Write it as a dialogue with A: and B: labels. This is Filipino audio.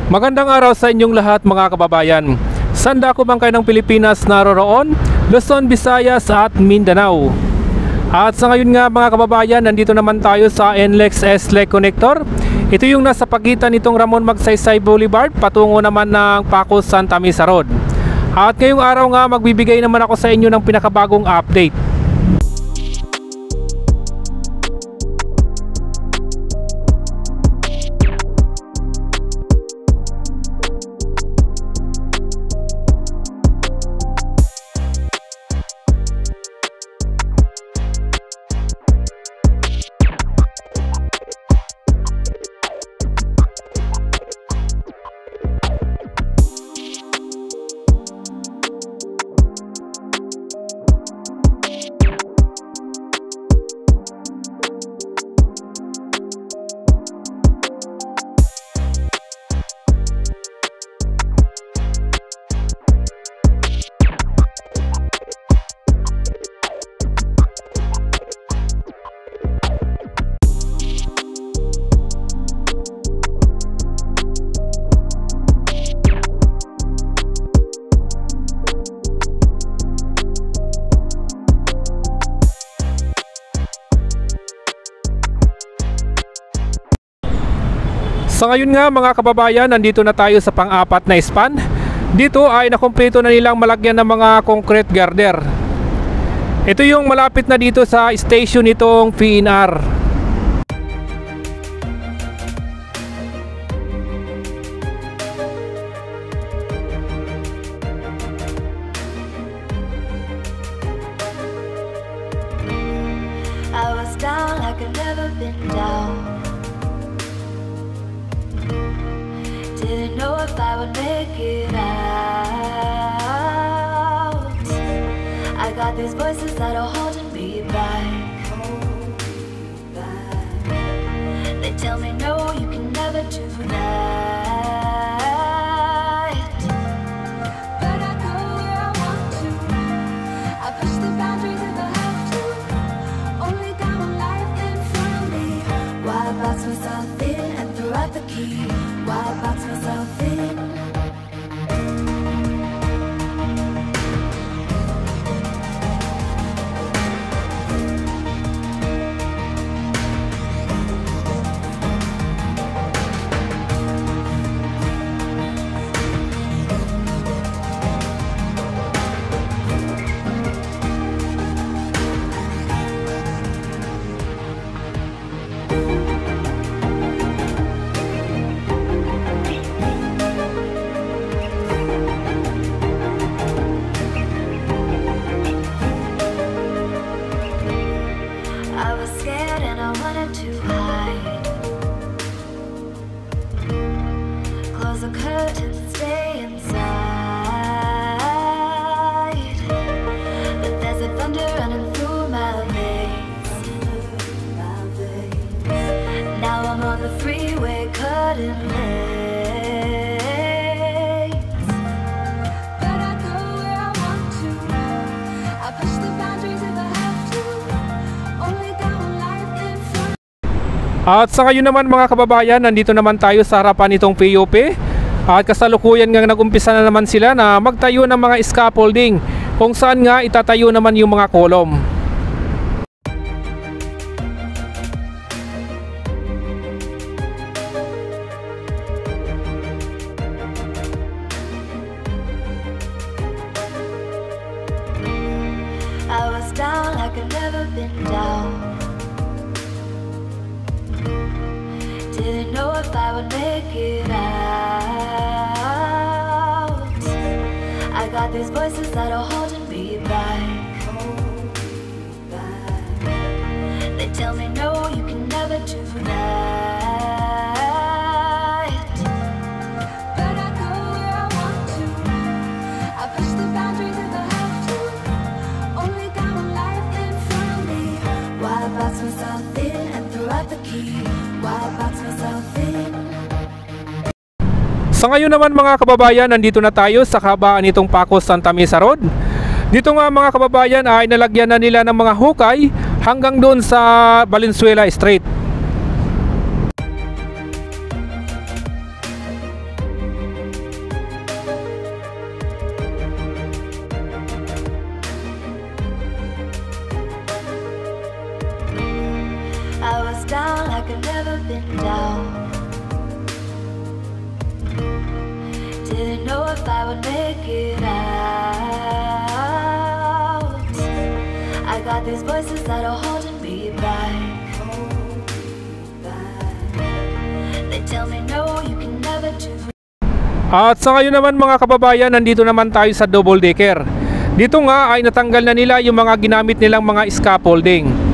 A: Magandang araw sa inyong lahat mga kababayan. Saan dako man kayo ng Pilipinas naroroon, Luzon, Visayas at Mindanao. At sa ngayon nga mga kababayan, nandito naman tayo sa NLEX S-LEC Connector. Ito yung nasa pagitan nitong Ramon Magsaysay Boulevard patungo naman ng Pacos Santa Mesa Road. At ngayong araw nga magbibigay naman ako sa inyo ng pinakabagong update. Sa ngayon nga mga kababayan, nandito na tayo sa pang-apat na span. Dito ay nakumpleto na nilang malagyan ng mga concrete girder. Ito yung malapit na dito sa station nitong PNR.
B: I was down like I've never been down. Didn't know if I would make it out. I got these voices that are holding me back. They tell me no, you can never do that. But I go where I want to. I push the boundaries if I have to. Only got one life in front of me. Why box myself in and throw out the key? Why box myself in? I was scared and I wanted to hide. Close the curtains and stay inside. But there's a thunder running through my veins. Now I'm on the freeway cutting lanes. But I go where I want to. I push the boundaries if I have to. Only got one life in front.
A: At sa ngayon naman mga kababayan, nandito naman tayo sa harapan nitong PUP. At kasalukuyan nga nag-umpisa na naman sila na magtayo ng mga scaffolding kung saan nga itatayo naman yung mga kolom.
B: I was down like I've never been down. Didn't know if I would make it out. I got these voices that are holding me back. They tell me no, you can never do that. But I go where I want to. I push the boundaries if I have to. Only got one life in front of me. Why box myself in and throw out the key? Why box myself in?
A: Sa ngayon naman mga kababayan, nandito na tayo sa kabaan nitong Pacos Santa Mesa Road. Dito nga mga kababayan ay nalagyan na nila ng mga hukay hanggang doon sa Valenzuela Street.
B: know if I would make it out. I got these voices that are holding me back. They tell me no, you can never do.
A: At sa ngayon naman mga kababayan, nandito naman tayo sa double decker. Dito nga ay natanggal na nila yung mga ginamit nilang mga scaffolding.